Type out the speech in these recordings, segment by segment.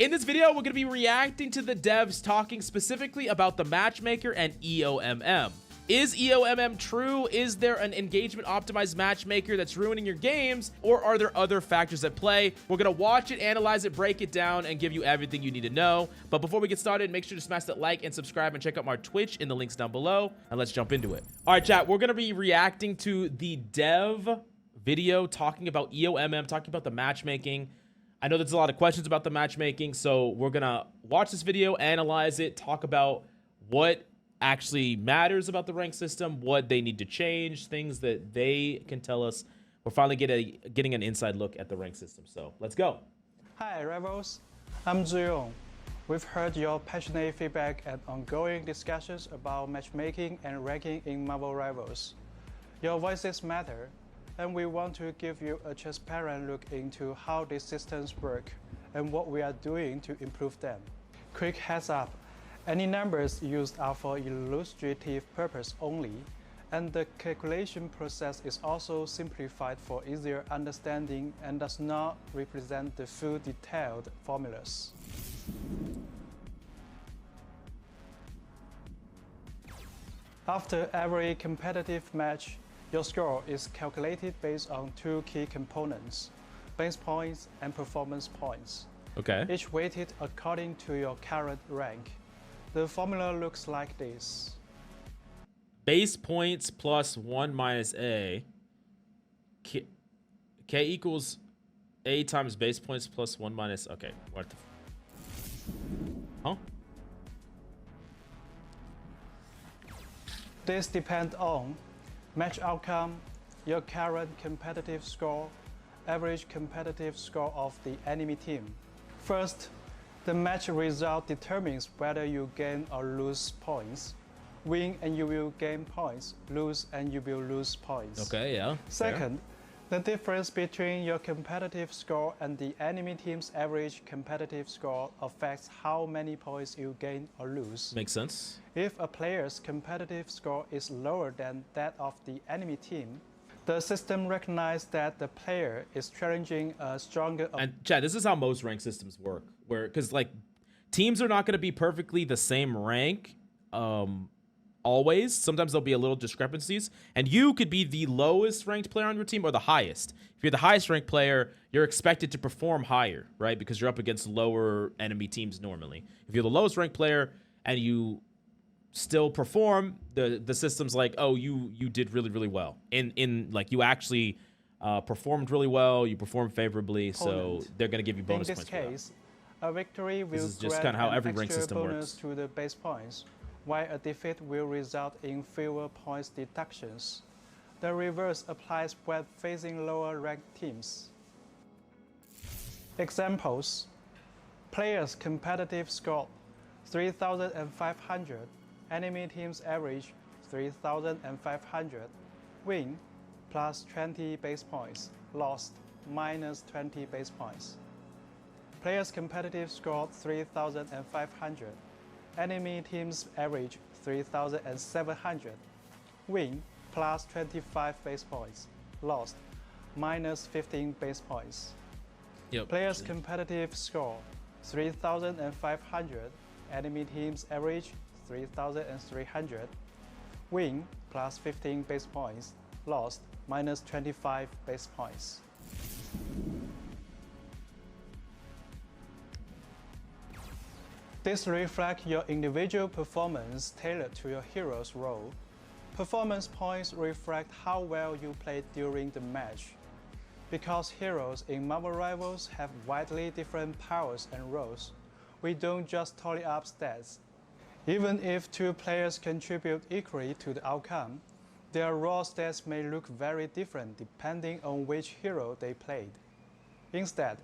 In this video, we're going to be reacting to the devs talking specifically about the matchmaker and EOMM. Is EOMM true? Is there an engagement optimized matchmaker that's ruining your games? Or are there other factors at play? We're going to watch it, analyze it, break it down, and give you everything you need to know. But before we get started, make sure to smash that like and subscribe and check out my Twitch in the links down below. And let's jump into it. All right, chat, we're going to be reacting to the dev video talking about EOMM, talking about the matchmaking. I know there's a lot of questions about the matchmaking, so we're going to watch this video, analyze it, talk about what actually matters about the rank system, what they need to change, things that they can tell us. We're finally getting an inside look at the rank system. So let's go. Hi Rivals, I'm Zuyong. We've heard your passionate feedback and ongoing discussions about matchmaking and ranking in Marvel Rivals. Your voices matter, and we want to give you a transparent look into how these systems work and what we are doing to improve them. Quick heads up. Any numbers used are for illustrative purpose only, and the calculation process is also simplified for easier understanding and does not represent the full detailed formulas. After every competitive match, your score is calculated based on two key components, base points and performance points. Okay. Each weighted according to your current rank. The formula looks like this. Base points plus 1 minus A. K equals A times base points plus 1 minus... Okay, what the... Huh? This depends on match outcome, your current competitive score, average competitive score of the enemy team. First, the match result determines whether you gain or lose points. Win and you will gain points, lose and you will lose points. Okay, yeah. Second, the difference between your competitive score and the enemy team's average competitive score affects how many points you gain or lose. Makes sense. If a player's competitive score is lower than that of the enemy team, the system recognizes that the player is challenging a stronger... And chat, this is how most rank systems work, where, because like teams are not going to be perfectly the same rank always. Sometimes there'll be a little discrepancies, and you could be the lowest ranked player on your team or the highest. If you're the highest ranked player, you're expected to perform higher, right? Because you're up against lower enemy teams normally. If you're the lowest ranked player and you still perform, the system's like, oh, you did really well in like you actually performed really well, you performed favorably, so they're going to give you bonus points. In this case, a victory will is just kind of how every rank extra system bonus works. To the base points, while a defeat will result in fewer points deductions. The reverse applies when facing lower ranked teams. Examples: players' competitive score 3,500. Enemy team's average 3,500. Win plus 20 base points. Lost minus 20 base points. Players' competitive score 3,500. Enemy team's average 3,700. Win plus 25 base points. Lost minus 15 base points. Yep. Players' competitive score 3,500. Enemy team's average 3,300. Win plus 15 base points. Lost minus 25 base points. This reflects your individual performance tailored to your hero's role. Performance points reflect how well you played during the match. Because heroes in Marvel Rivals have widely different powers and roles, we don't just tally up stats. Even if two players contribute equally to the outcome, their raw stats may look very different depending on which hero they played. Instead,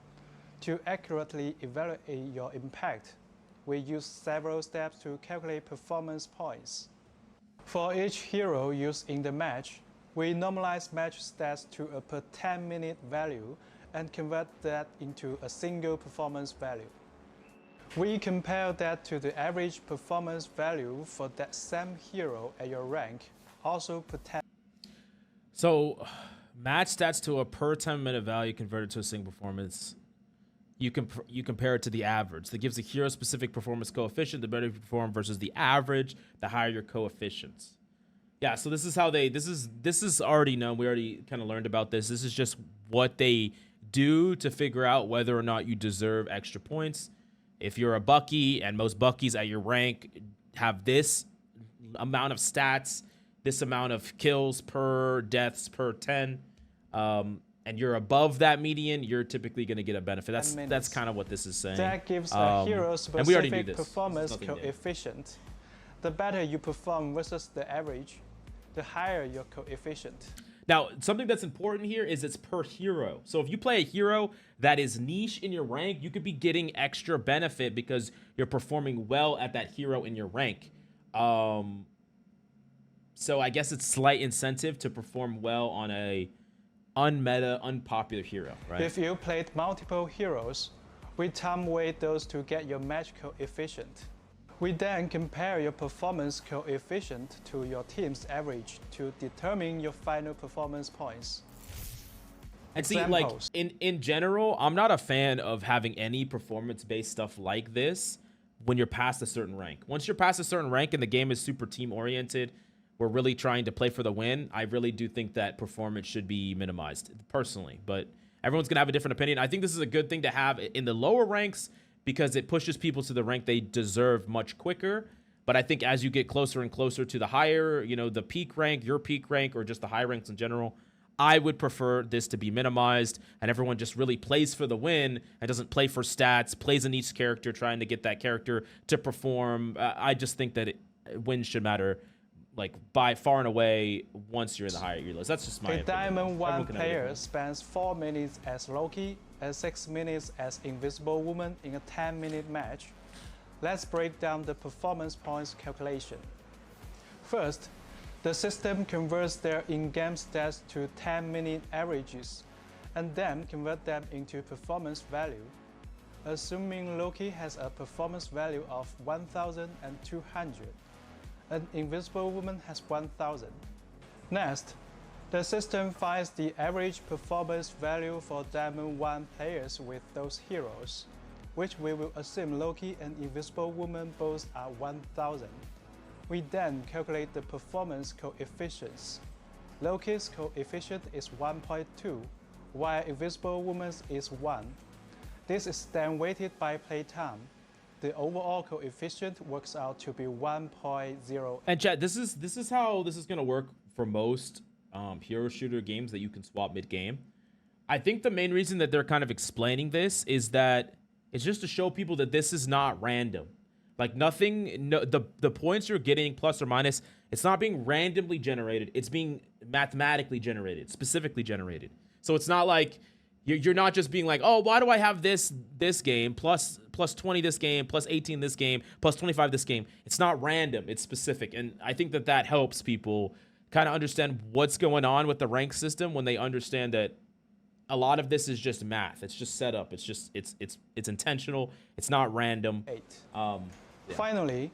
to accurately evaluate your impact, we use several steps to calculate performance points. For each hero used in the match, we normalize match stats to a per 10-minute value and convert that into a single performance value. We compare that to the average performance value for that same hero at your rank, also per 10. So match stats to a per 10-minute value converted to a single performance. you compare it to the average. That gives a hero specific performance coefficient. The better you perform versus the average, the higher your coefficients. Yeah, so this is how this is already known. We already kind of learned about this. This is just what they do to figure out whether or not you deserve extra points. If you're a Bucky and most Buckies at your rank have this amount of stats, this amount of kills per deaths per 10, and you're above that median, you're typically going to get a benefit. That's kind of what this is saying. That gives a hero specific performance coefficient. The better you perform versus the average, the higher your coefficient. Now, something that's important here is it's per hero. So if you play a hero that is niche in your rank, you could be getting extra benefit because you're performing well at that hero in your rank. So I guess it's slight incentive to perform well on a unmeta, unpopular hero, right? If you played multiple heroes, we time weight those to get your match coefficient. We then compare your performance coefficient to your team's average to determine your final performance points. And see, like in general, I'm not a fan of having any performance-based stuff like this when you're past a certain rank. Once you're past a certain rank and the game is super team-oriented, we're really trying to play for the win, I really do think that performance should be minimized, personally. But everyone's going to have a different opinion. I think this is a good thing to have in the lower ranks because it pushes people to the rank they deserve much quicker. But I think as you get closer and closer to the higher, you know, the peak rank, your peak rank, or just the high ranks in general, I would prefer this to be minimized and everyone just really plays for the win and doesn't play for stats, plays in each character, trying to get that character to perform. I just think that wins should matter, like, by far and away once you're in the higher year list. That's just my opinion. A Diamond 1 player spends 4 minutes as Loki and 6 minutes as Invisible Woman in a 10-minute match. Let's break down the performance points calculation. First, the system converts their in-game stats to 10-minute averages and then convert them into performance value. Assuming Loki has a performance value of 1,200 and Invisible Woman has 1,000. Next, the system finds the average performance value for Diamond 1 players with those heroes, which we will assume Loki and Invisible Woman both are 1,000. We then calculate the performance coefficients. Loki's coefficient is 1.2, while Invisible Woman's is 1. This is then weighted by playtime. The overall coefficient works out to be 1.0. And chat, this is how this is going to work for most hero shooter games that you can swap mid-game. I think the main reason that they're kind of explaining this is that it's just to show people that this is not random. Like the points you're getting, plus or minus, it's not being randomly generated. It's being mathematically generated, specifically generated. So it's not like you're not just being like, oh, why do I have this game plus 20 this game, plus 18 this game, plus 25 this game? It's not random. It's specific. And I think that helps people kind of understand what's going on with the rank system when they understand that a lot of this is just math. It's just set up. It's just it's intentional. It's not random. 8. Finally,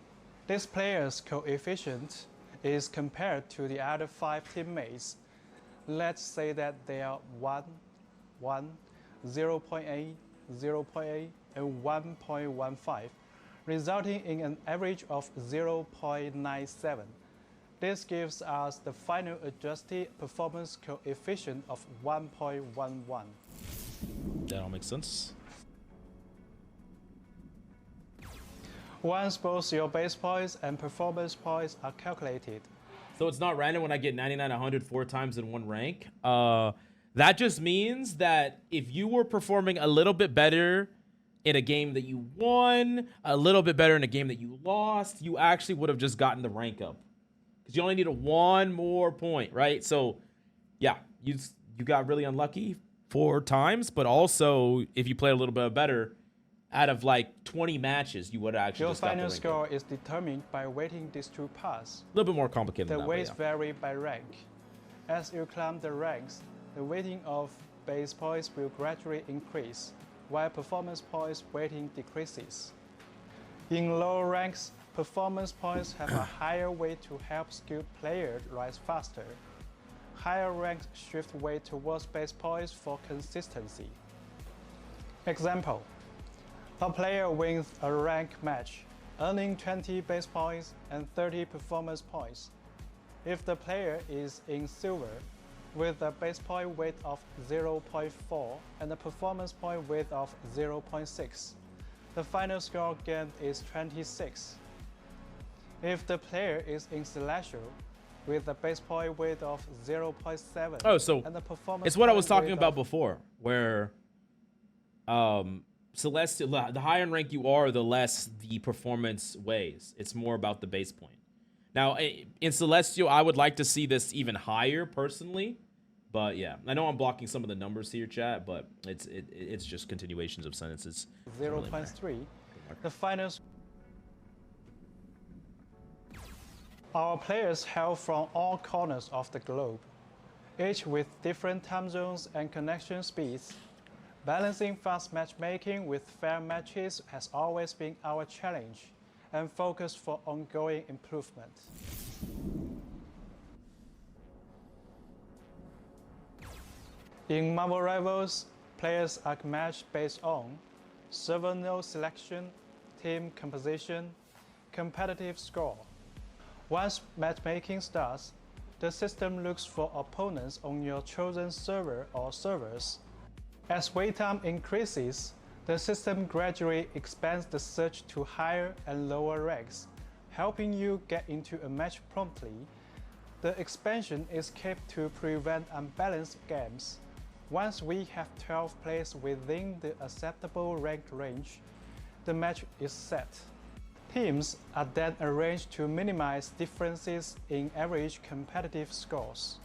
this player's coefficient is compared to the other 5 teammates. Let's say that they are 1, 1, 0.8, 0.8, and 1.15, resulting in an average of 0.97. This gives us the final adjusted performance coefficient of 1.11. That all makes sense. Once both your base points and performance points are calculated. So it's not random when I get 99, 100 4 times in one rank. That just means that if you were performing a little bit better in a game that you won, a little bit better in a game that you lost, you actually would have just gotten the rank up. Because you only need one more point, right? So, yeah, you got really unlucky 4 times, but also if you play a little bit better, out of like 20 matches, you would actually just got the rank up. Your final score is determined by weighting these 2 paths. A little bit more complicated than that. The weights vary by rank. As you climb the ranks, the weighting of base points will gradually increase, while performance points weighting decreases. In lower ranks, performance points have a higher weight to help skilled players rise faster. Higher ranks shift weight towards base points for consistency. Example, A player wins a rank match, earning 20 base points and 30 performance points. If the player is in silver, with a base point weight of 0.4 and a performance point weight of 0.6, the final score gained is 26. If the player is in celestial, with a base point weight of 0.7 so and the performance it's what I was point talking weight about of before, where Celestial, the higher in rank you are, the less the performance weighs. It's more about the base point. Now, in Celestial, I would like to see this even higher, personally. But yeah, I know I'm blocking some of the numbers here, chat, but it's just continuations of sentences. 0.3. The final. Our players hail from all corners of the globe, each with different time zones and connection speeds. Balancing fast matchmaking with fair matches has always been our challenge and focus for ongoing improvement. In Marvel Rivals, players are matched based on server node selection, team composition, competitive score. Once matchmaking starts, the system looks for opponents on your chosen server or servers. As wait time increases, the system gradually expands the search to higher and lower ranks, helping you get into a match promptly. The expansion is kept to prevent unbalanced games. Once we have 12 players within the acceptable rank range, the match is set. Teams are then arranged to minimize differences in average competitive scores.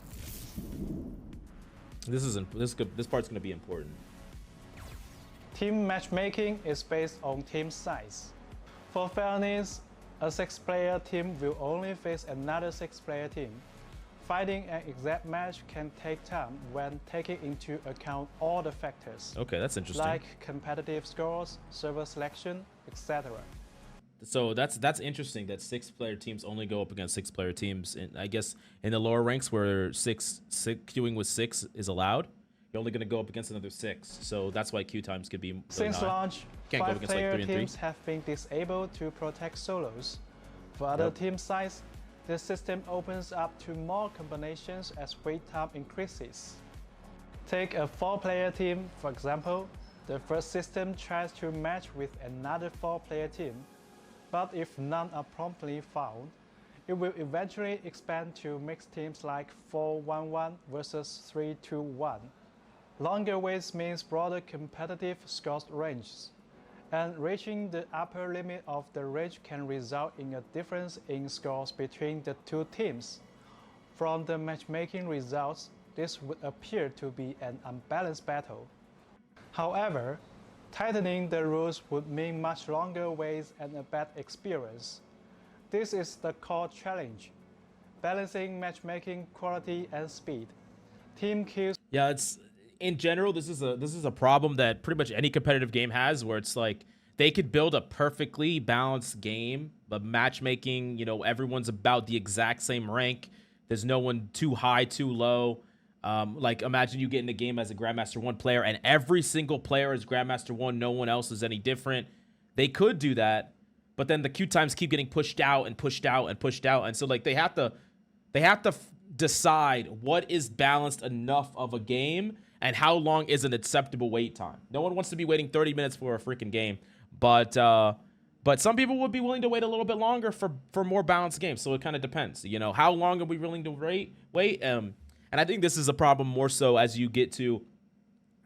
This part's going to be important. Team matchmaking is based on team size. For fairness, a 6-player team will only face another 6-player team. Finding an exact match can take time when taking into account all the factors. Okay, that's interesting. Like competitive scores, server selection, etc. So that's interesting that 6-player teams only go up against 6-player teams. And I guess in the lower ranks where six queuing with 6 is allowed, you're only going to go up against another 6. So that's why queue times could be really Since high. launch, Can't go against like 5-player 3 and 3. teams have been disabled to protect solos. For other team size, the system opens up to more combinations as wait time increases. Take a 4-player team, for example. The first system tries to match with another 4-player team, but if none are promptly found, it will eventually expand to mixed teams like 4-1-1 versus 3-2-1. Longer waits means broader competitive scores ranges, and reaching the upper limit of the range can result in a difference in scores between the two teams. From the matchmaking results, this would appear to be an unbalanced battle. However, tightening the rules would mean much longer waits and a bad experience. This is the core challenge, balancing matchmaking quality and speed. Team queues. Yeah, it's in general, this is a problem that pretty much any competitive game has, where it's like they could build a perfectly balanced game, but matchmaking, you know, everyone's about the exact same rank. There's no one too high, too low. Like imagine you get in a game as a Grandmaster 1 player and every single player is Grandmaster 1, no one else is any different. They could do that, but then the queue times keep getting pushed out and pushed out and pushed out. And so like they have to decide what is balanced enough of a game and how long is an acceptable wait time. No one wants to be waiting 30 minutes for a freaking game, but some people would be willing to wait a little bit longer for more balanced games. So it kind of depends, you know, how long are we willing to wait? And I think this is a problem more so as you get to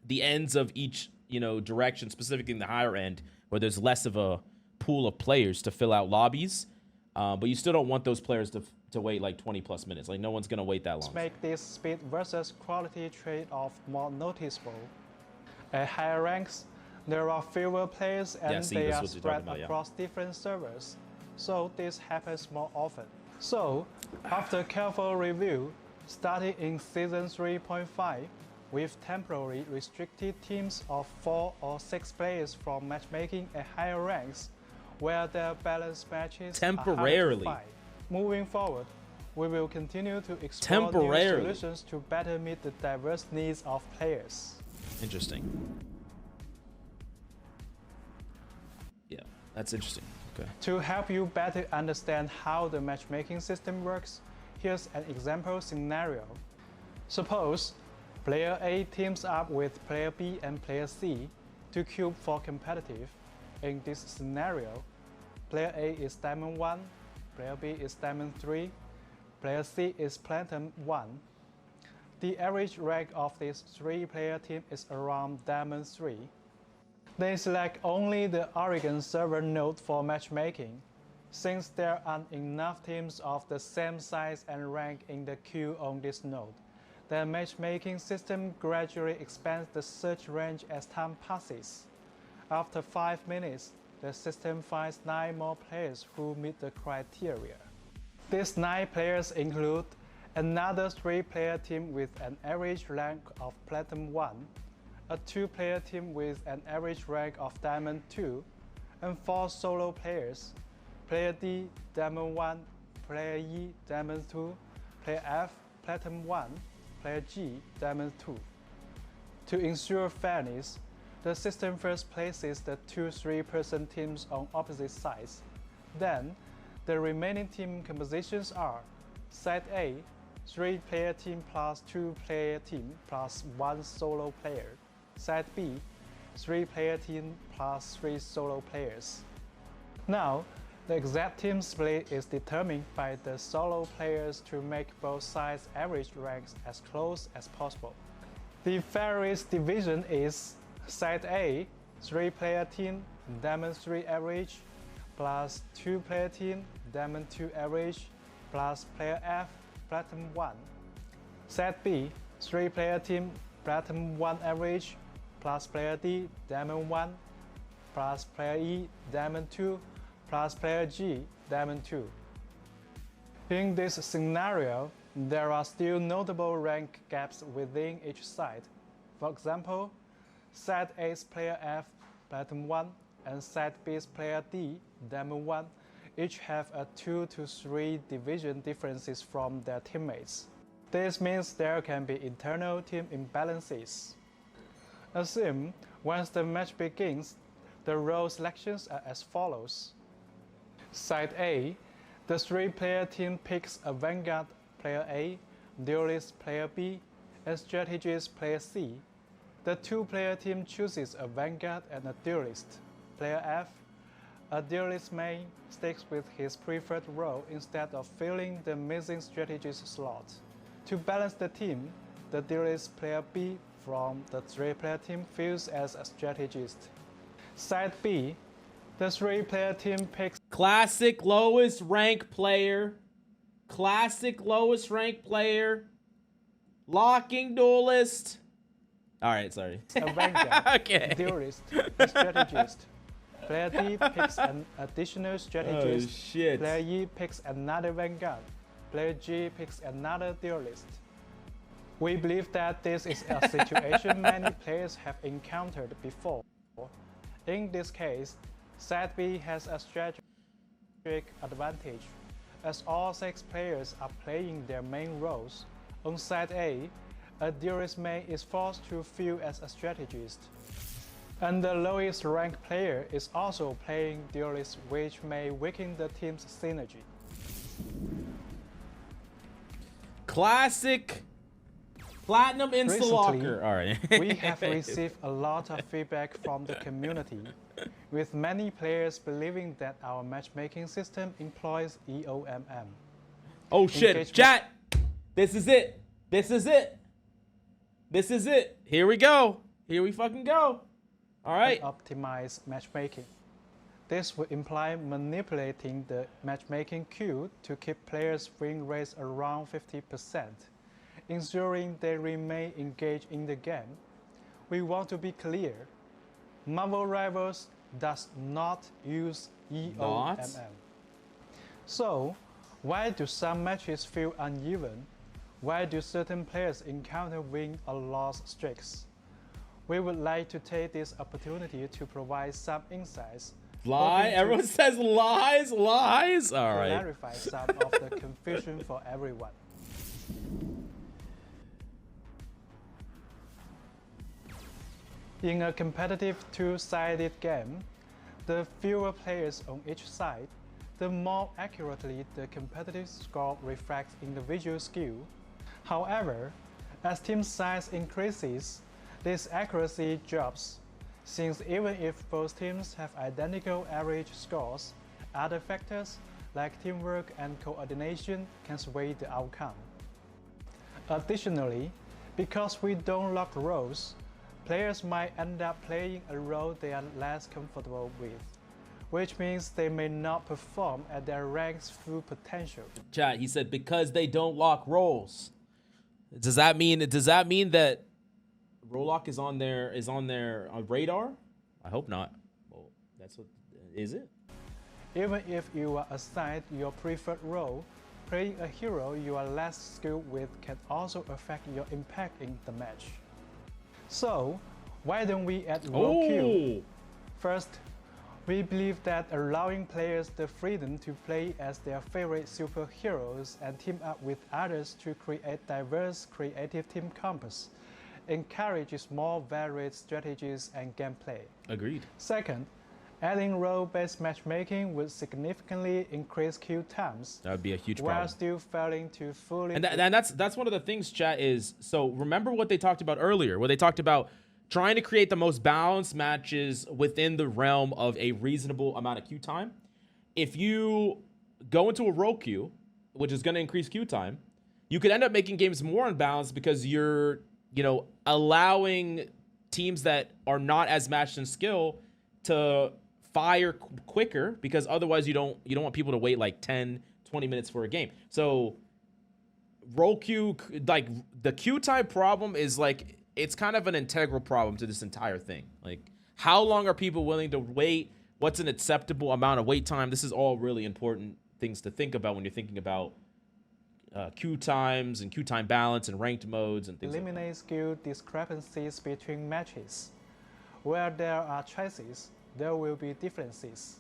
the ends of each, you know, direction, specifically in the higher end, where there's less of a pool of players to fill out lobbies. But you still don't want those players to wait like 20 plus minutes. Like no one's going to wait that long. Make this speed versus quality trade-off more noticeable. At higher ranks, there are fewer players and they are spread across different servers. So this happens more often. So after careful review, starting in Season 3.5, we've temporarily restricted teams of 4 or 6 players from matchmaking at higher ranks, where their balanced matches are hard to find. Moving forward, we will continue to explore new solutions to better meet the diverse needs of players. Interesting. That's interesting. Okay. To help you better understand how the matchmaking system works, here's an example scenario. Suppose player A teams up with player B and player C to queue for competitive. In this scenario, player A is diamond 1, player B is diamond 3, player C is platinum 1. The average rank of this 3-player team is around diamond 3. They select only the Oregon server node for matchmaking. Since there aren't enough teams of the same size and rank in the queue on this node, the matchmaking system gradually expands the search range as time passes. After 5 minutes, the system finds 9 more players who meet the criteria. These 9 players include another 3-player team with an average rank of platinum 1, a 2-player team with an average rank of diamond 2, and 4 solo players, player D, diamond 1, player E, diamond 2, player F, platinum 1, player G, diamond 2. To ensure fairness, the system first places the 2 3-person teams on opposite sides. Then, the remaining team compositions are Side A, 3-player team plus 2-player team plus 1 solo player. Side B, 3-player team plus 3 solo players. Now, the exact team split is determined by the solo players to make both sides' average ranks as close as possible. The fairest division is Side A, 3-player team, diamond 3 average, plus 2-player team, diamond 2 average, plus player F, platinum 1. Side B, 3-player team, platinum 1 average, plus player D, diamond 1, plus player E, diamond 2, plus player G, diamond 2. In this scenario, there are still notable rank gaps within each side. For example, Side A's player F, platinum 1, and Side B's player D, diamond 1, each have a 2 to 3 division differences from their teammates. This means there can be internal team imbalances. Assume once the match begins, the role selections are as follows. Side A, the 3-player team picks a vanguard player A, duelist player B, and strategist player C. The 2-player team chooses a vanguard and a duelist player F. A duelist main sticks with his preferred role instead of filling the missing strategist slot. To balance the team, the duelist player B from the 3-player team fills as a strategist. Side B, the 3-player team picks Classic lowest rank player. Classic lowest rank player. Locking duelist. All right, sorry. a vanguard, Okay. duelist, and strategist. Player D picks an additional strategist. Oh, shit. Player E picks another vanguard. Player G picks another duelist. We believe that this is a situation many players have encountered before. In this case, Side B has a strategic advantage, as all 6 players are playing their main roles. On Side A duelist main is forced to fill as a strategist. And the lowest ranked player is also playing duelist, which may weaken the team's synergy. Classic platinum insta-locker. All right. We have received a lot of feedback from the community, with many players believing that our matchmaking system employs EOMM. Oh shit, chat! This is it. This is it. This is it. Here we go. Here we fucking go. All right. Optimize matchmaking. This would imply manipulating the matchmaking queue to keep players' win rates around 50%, ensuring they remain engaged in the game. We want to be clear. Marvel Rivals does not use EOMM. So, why do some matches feel uneven? Why do certain players encounter win or loss streaks? We would like to take this opportunity to provide some insights. Lie? Everyone says lies, lies. All right. Clarify some of the confusion for everyone. In a competitive two-sided game, The fewer players on each side, the more accurately the competitive score reflects individual skill. However, as team size increases, this accuracy drops, since even if both teams have identical average scores, other factors like teamwork and coordination can sway the outcome. Additionally, because we don't lock roles, players might end up playing a role they are less comfortable with, which means they may not perform at their rank's full potential. Chat, he said because they don't lock roles. Does that mean that role lock is on their radar? I hope not. Well, that's what is it? Even if you are assigned your preferred role, playing a hero you are less skilled with can also affect your impact in the match. So, why don't we add role queue? First, we believe that allowing players the freedom to play as their favorite superheroes and team up with others to create diverse creative team combos encourages more varied strategies and gameplay. Agreed. Second, adding role-based matchmaking would significantly increase queue times. That would be a huge problem. While still failing to fully... And that's one of the things, chat, is... So remember what they talked about earlier, where they talked about trying to create the most balanced matches within the realm of a reasonable amount of queue time. If you go into a role queue, which is going to increase queue time, you could end up making games more unbalanced because you're, allowing teams that are not as matched in skill to fire quicker, because otherwise you don't want people to wait like 10, 20 minutes for a game. So role queue, like the queue time problem is like, it's kind of an integral problem to this entire thing. Like, how long are people willing to wait? What's an acceptable amount of wait time? This is all really important things to think about when you're thinking about queue times and queue time balance and ranked modes and things like that. Eliminate skill discrepancies between matches. Where there are choices, there will be differences.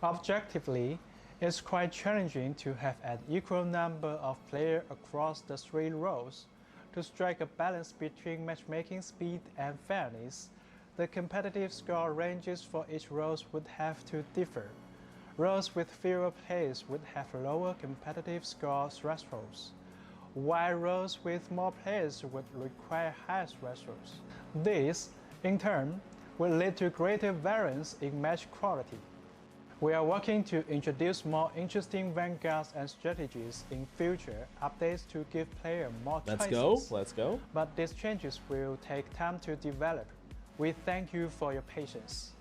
Objectively, it's quite challenging to have an equal number of players across the three roles. To strike a balance between matchmaking speed and fairness, the competitive score ranges for each role would have to differ. Roles with fewer players would have lower competitive score thresholds, while roles with more players would require higher thresholds. This, in turn, will lead to greater variance in match quality. We are working to introduce more interesting vanguards and strategies in future updates to give players more choices. Let's go. But these changes will take time to develop. We thank you for your patience.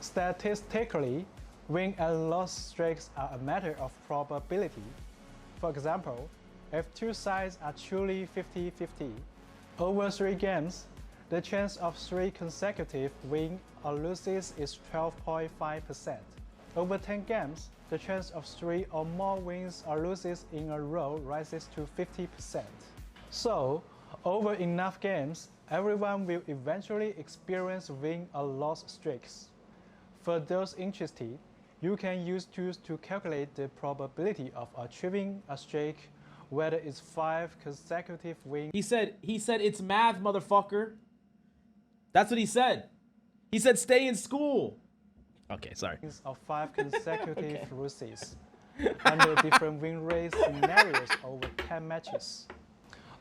Statistically, win and loss streaks are a matter of probability. For example, if two sides are truly 50-50, over 3 games, the chance of 3 consecutive wins or losses is 12.5%. Over 10 games, the chance of 3 or more wins or losses in a row rises to 50%. So, over enough games, everyone will eventually experience win or loss streaks. For those interested, you can use tools to calculate the probability of achieving a streak, whether it's 5 consecutive wins. He said it's math, motherfucker. That's what he said. He said stay in school. Okay, sorry. Of 5 consecutive losses under different win rate scenarios over 10 matches.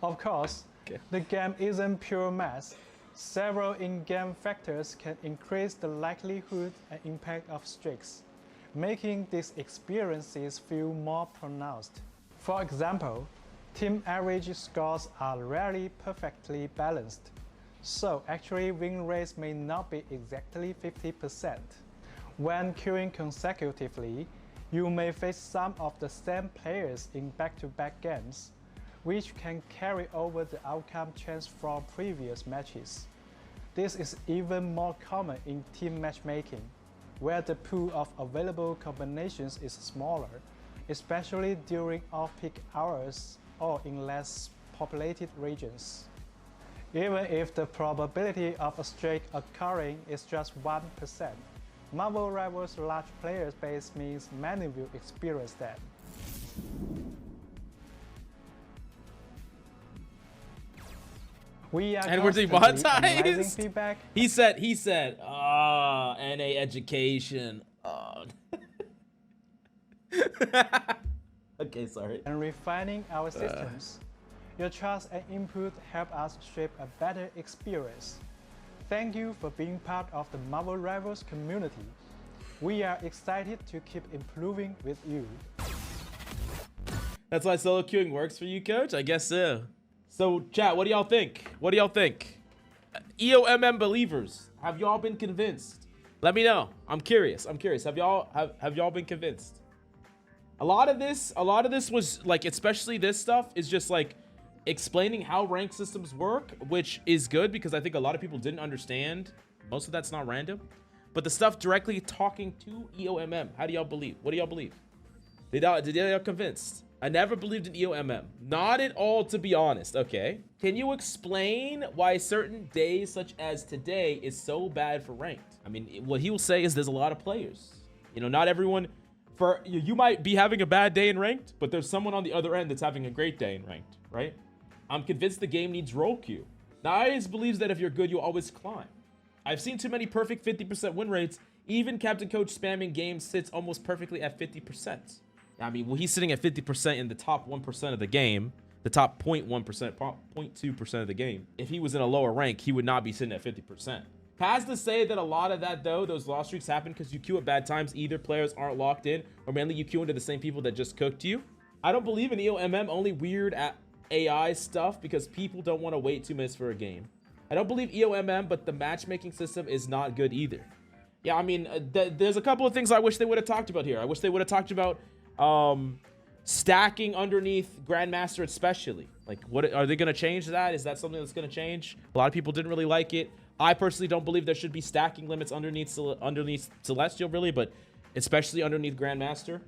Of course, the game isn't pure math. Several in-game factors can increase the likelihood and impact of streaks, making these experiences feel more pronounced. For example, team average scores are rarely perfectly balanced, so actually win rates may not be exactly 50%. When queuing consecutively, you may face some of the same players in back-to-back games, which can carry over the outcome chance from previous matches. This is even more common in team matchmaking, where the pool of available combinations is smaller, especially during off-peak hours or in less populated regions. Even if the probability of a streak occurring is just 1%, Marvel Rivals' large player base means many will experience that. We are And we're constantly analyzing demonetized. feedback He said, NA education. Okay, sorry. and refining our systems. Your trust and input help us shape a better experience. Thank you for being part of the Marvel Rivals community. We are excited to keep improving with you. That's why solo queuing works for you, coach? I guess so. So, chat, what do y'all think? What do y'all think? EOMM believers, have y'all been convinced? Let me know. I'm curious. Have y'all been convinced? A lot of this was like, especially this stuff is just like explaining how rank systems work, which is good because I think a lot of people didn't understand. Most of that's not random. But the stuff directly talking to EOMM, how do y'all believe? What do y'all believe? Did y'all convinced? I never believed in EOMM. Not at all, to be honest. Okay. Can you explain why certain days such as today is so bad for ranked? I mean, what he will say is there's a lot of players. You know, not everyone, you might be having a bad day in ranked, but there's someone on the other end that's having a great day in ranked, right? I'm convinced the game needs role queue. Nice believes that if you're good, you always climb. I've seen too many perfect 50% win rates. Even Captain Coach spamming games sits almost perfectly at 50%. I mean, well, he's sitting at 50% in the top 1% of the game, the top 0.1%, 0.2% of the game. If he was in a lower rank, he would not be sitting at 50%. Has to say that a lot of that, though, those loss streaks happen because you queue at bad times. Either players aren't locked in, or mainly you queue into the same people that just cooked you. I don't believe in EOMM, only weird at AI stuff because people don't want to wait 2 minutes for a game. I don't believe EOMM, but the matchmaking system is not good either. Yeah, I mean, there's a couple of things I wish they would have talked about here. I wish they would have talked about stacking underneath Grandmaster especially. Like, what are they going to change that? Is that something that's going to change? A lot of people didn't really like it. I personally don't believe there should be stacking limits underneath Celestial, really, but especially underneath Grandmaster.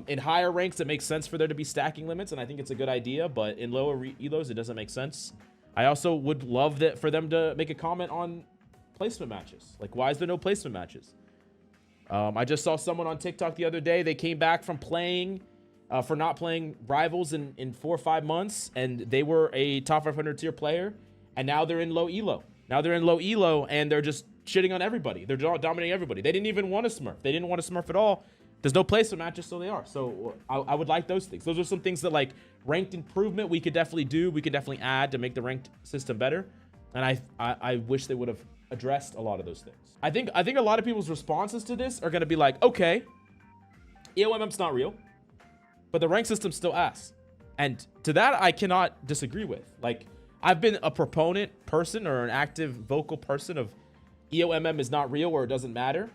In higher ranks, it makes sense for there to be stacking limits, and I think it's a good idea, but in lower elos, it doesn't make sense. I also would love that for them to make a comment on placement matches. Like, why is there no placement matches? I just saw someone on TikTok the other day. They came back from playing, for not playing Rivals in 4 or 5 months, and they were a top 500 tier player, and now they're in low elo. Now they're in low elo, and they're just shitting on everybody. They're dominating everybody. They didn't even want to smurf. They didn't want to smurf at all. There's no placement matches, so they are. So I would like those things. Those are some things that, like, ranked improvement we could definitely do. We could definitely add to make the ranked system better. And I wish they would have addressed a lot of those things. I think a lot of people's responses to this are going to be like, okay, EOMM's not real, but the rank system's still ass. And to that, I cannot disagree with. Like, I've been a proponent person or an active vocal person of EOMM is not real or it doesn't matter.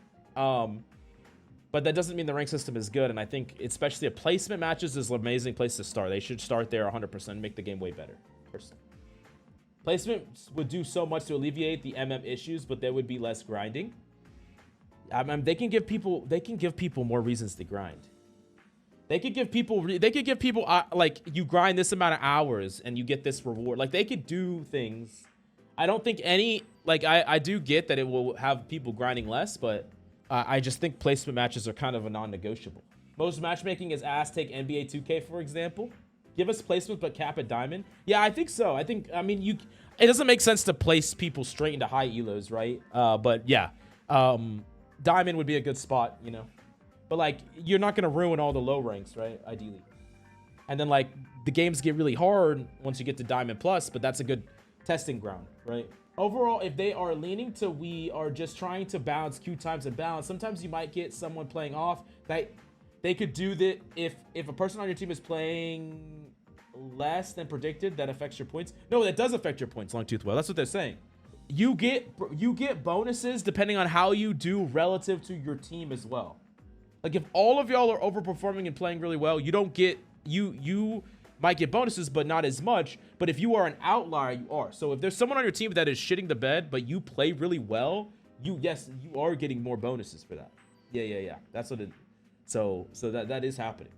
But that doesn't mean the rank system is good. And I think especially a placement matches is an amazing place to start. They should start there 100% and make the game way better. Personally. Placements would do so much to alleviate the MM issues, but there would be less grinding. They can give people more reasons to grind. They could give people like, you grind this amount of hours and you get this reward. Like, they could do things. I don't think any, like, I do get that it will have people grinding less, but I just think placement matches are kind of a non-negotiable. Most matchmaking is ass. Take NBA 2K, for example. Give us placement, but cap at diamond. Yeah, I think so. I mean, it doesn't make sense to place people straight into high elos, right? But yeah, diamond would be a good spot, you know? But, like, you're not going to ruin all the low ranks, right? Ideally. And then, like, the games get really hard once you get to diamond plus, but that's a good testing ground, right? Overall, if they are leaning to we are just trying to balance queue times and balance, sometimes you might get someone playing off. That they could do that if a person on your team is playing less than predicted, that affects your points. No, that does affect your points, Longtooth Well. That's what they're saying. You get bonuses depending on how you do relative to your team as well. Like, if all of y'all are overperforming and playing really well, you don't get you might get bonuses, but not as much. But if you are an outlier, you are. So if there's someone on your team that is shitting the bed, but you play really well, you are getting more bonuses for that. Yeah. That's what it. So that is happening.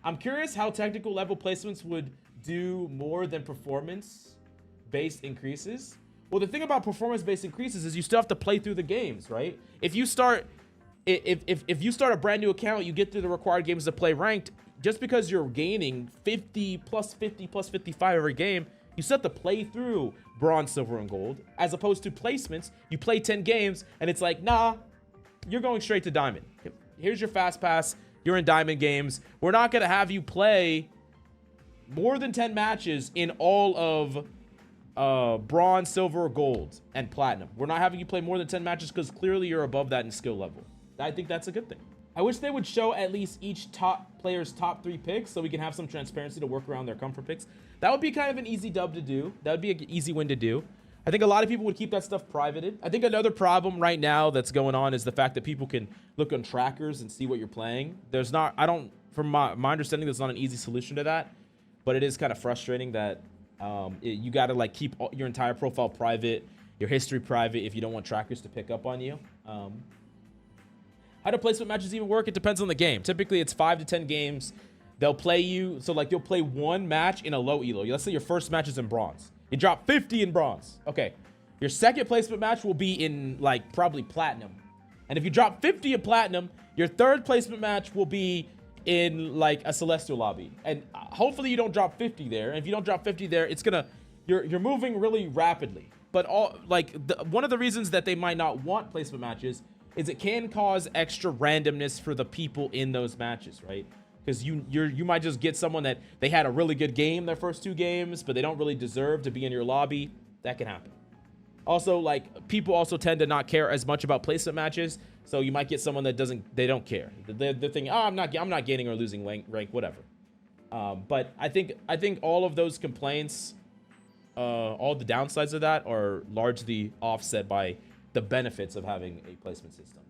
I'm curious how technical level placements would do more than performance-based increases. Well, the thing about performance-based increases is you still have to play through the games, right? If you start a brand new account, you get through the required games to play ranked. Just because you're gaining 50 plus 50 plus 55 every game, You still have to play through bronze, silver, and gold, as opposed to placements. You play 10 games, and it's like, nah, you're going straight to diamond. Here's your fast pass. You're in diamond games. We're not going to have you play more than 10 matches in all of bronze, silver, gold, and platinum. We're not having you play more than 10 matches because clearly you're above that in skill level. I think that's a good thing. I wish they would show at least each top player's top 3 picks so we can have some transparency to work around their comfort picks. That would be kind of an easy dub to do. That would be an easy win to do. I think a lot of people would keep that stuff privated. I think another problem right now that's going on is the fact that people can look on trackers and see what you're playing. There's not, from my understanding, there's not an easy solution to that, but it is kind of frustrating that you got to like keep your entire profile private, your history private if you don't want trackers to pick up on you. How do placement matches even work? It depends on the game. Typically, it's 5 to 10 games. They'll play you. So, like, you'll play one match in a low elo. Let's say your first match is in bronze. You drop 50 in bronze. Okay. Your second placement match will be in, like, probably platinum. And if you drop 50 in platinum, your third placement match will be in, like, a celestial lobby. And hopefully you don't drop 50 there. And if you don't drop 50 there, it's going to... You're moving really rapidly. But, one of the reasons that they might not want placement matches is it can cause extra randomness for the people in those matches, right? Because you might just get someone that they had a really good game their first 2 games, but they don't really deserve to be in your lobby. That can happen. Also, like, people also tend to not care as much about placement matches, so you might get someone that they don't care. They're thinking, oh, I'm not gaining or losing rank, whatever. But I think all of those complaints, all the downsides of that are largely offset by the benefits of having a placement system.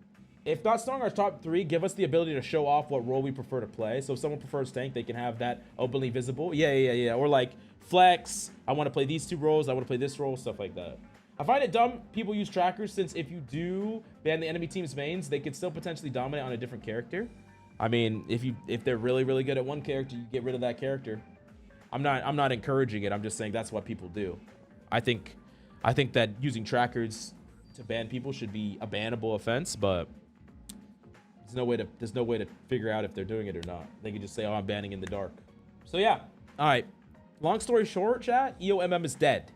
If not starting our top 3, give us the ability to show off what role we prefer to play. So if someone prefers tank, they can have that openly visible. Yeah. Or like flex, I want to play these 2 roles, I want to play this role, stuff like that. I find it dumb people use trackers, since if you do ban the enemy team's mains, they could still potentially dominate on a different character. I mean, if they're really, really good at one character, you get rid of that character. I'm not encouraging it. I'm just saying that's what people do. I think that using trackers to ban people should be a bannable offense, but there's no way to figure out if they're doing it or not. They can just say, oh, I'm banning in the dark. So yeah. All right. Long story short, chat, EOMM is dead.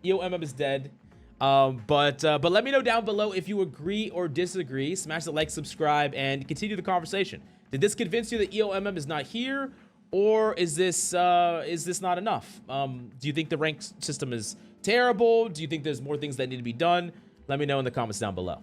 EOMM is dead. But let me know down below if you agree or disagree. Smash the like, subscribe, and continue the conversation. Did this convince you that EOMM is not here, or is this not enough? Do you think the rank system is terrible? Do you think there's more things that need to be done? Let me know in the comments down below.